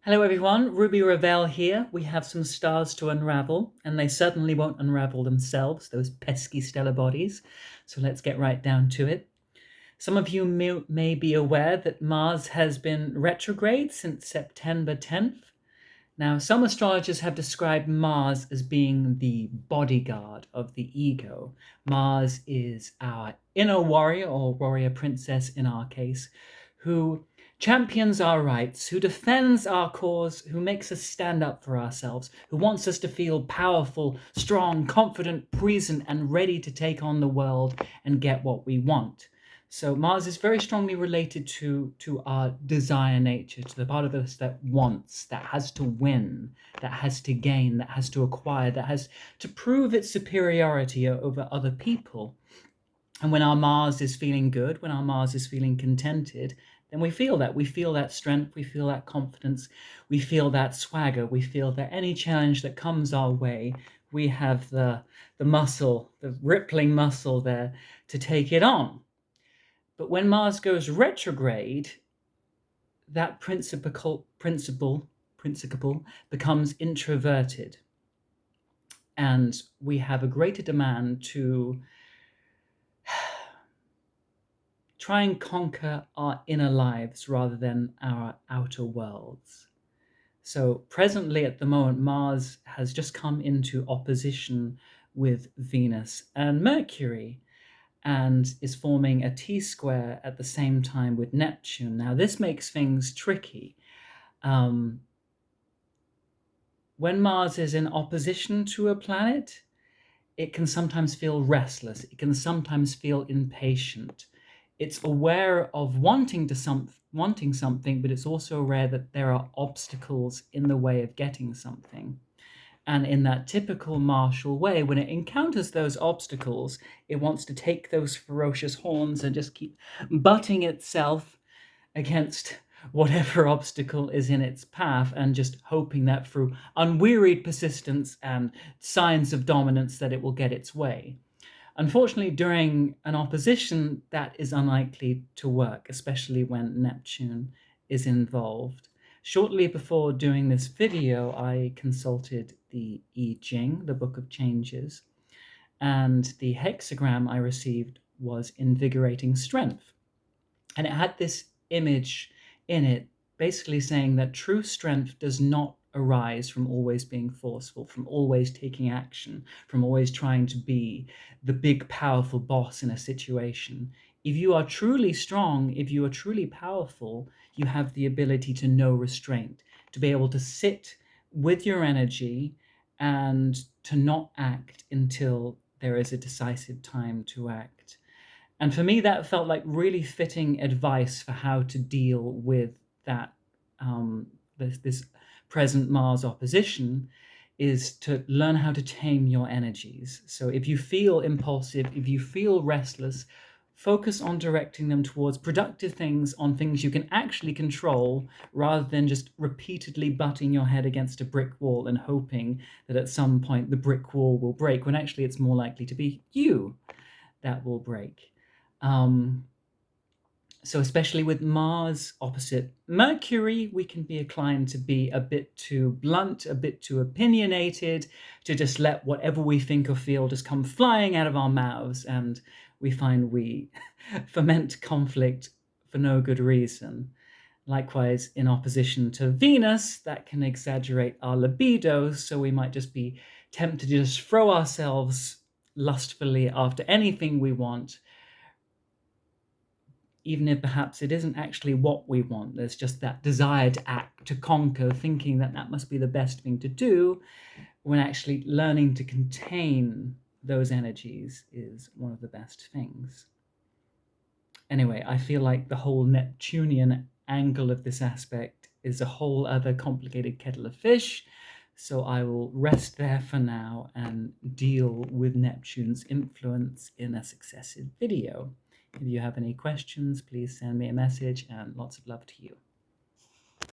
Hello, everyone. Ruby Ravel here. We have some stars to unravel, and they certainly won't unravel themselves, those pesky stellar bodies. So let's get right down to it. Some of you may be aware that Mars has been retrograde since September 10th. Now, some astrologers have described Mars as being the bodyguard of the ego. Mars is our inner warrior, or warrior princess in our case, who champions our rights, who defends our cause, who makes us stand up for ourselves, who wants us to feel powerful, strong, confident, present, and ready to take on the world and get what we want. So Mars is very strongly related to our desire nature, to the part of us that wants, that has to win, that has to gain, that has to acquire, that has to prove its superiority over other people. And when our Mars is feeling good, when our Mars is feeling contented, then we feel that. We feel that strength, we feel that confidence, we feel that swagger, we feel that any challenge that comes our way, we have the muscle, the rippling muscle there to take it on. But when Mars goes retrograde, that principle becomes introverted. And we have a greater demand to try and conquer our inner lives rather than our outer worlds. So presently at the moment, Mars has just come into opposition with Venus and Mercury, and is forming a T-square at the same time with Neptune. Now, this makes things tricky. When Mars is in opposition to a planet, it can sometimes feel restless. It can sometimes feel impatient. It's aware of wanting something, but it's also aware that there are obstacles in the way of getting something. And in that typical martial way, when it encounters those obstacles, it wants to take those ferocious horns and just keep butting itself against whatever obstacle is in its path, and just hoping that through unwearied persistence and signs of dominance that it will get its way. Unfortunately, during an opposition, that is unlikely to work, especially when Neptune is involved. Shortly before doing this video, I consulted the I Ching, the Book of Changes, and the hexagram I received was invigorating strength. And it had this image in it basically saying that true strength does not arise from always being forceful, from always taking action, from always trying to be the big, powerful boss in a situation. If you are truly strong, if you are truly powerful, you have the ability to know restraint, to be able to sit with your energy and to not act until there is a decisive time to act. And for me, that felt like really fitting advice for how to deal with that this present Mars opposition, is to learn how to tame your energies. So if you feel impulsive, if you feel restless, focus on directing them towards productive things, on things you can actually control, rather than just repeatedly butting your head against a brick wall and hoping that at some point the brick wall will break, when actually it's more likely to be you that will break. So especially with Mars opposite Mercury, we can be inclined to be a bit too blunt, a bit too opinionated, to just let whatever we think or feel just come flying out of our mouths, and we find we foment conflict for no good reason. Likewise, in opposition to Venus, that can exaggerate our libido, so we might just be tempted to just throw ourselves lustfully after anything we want, even if perhaps it isn't actually what we want. There's just that desire to act, to conquer, thinking that that must be the best thing to do, when actually learning to contain those energies is one of the best things. Anyway, I feel like the whole Neptunian angle of this aspect is a whole other complicated kettle of fish, so I will rest there for now and deal with Neptune's influence in a successive video. If you have any questions, please send me a message, and lots of love to you.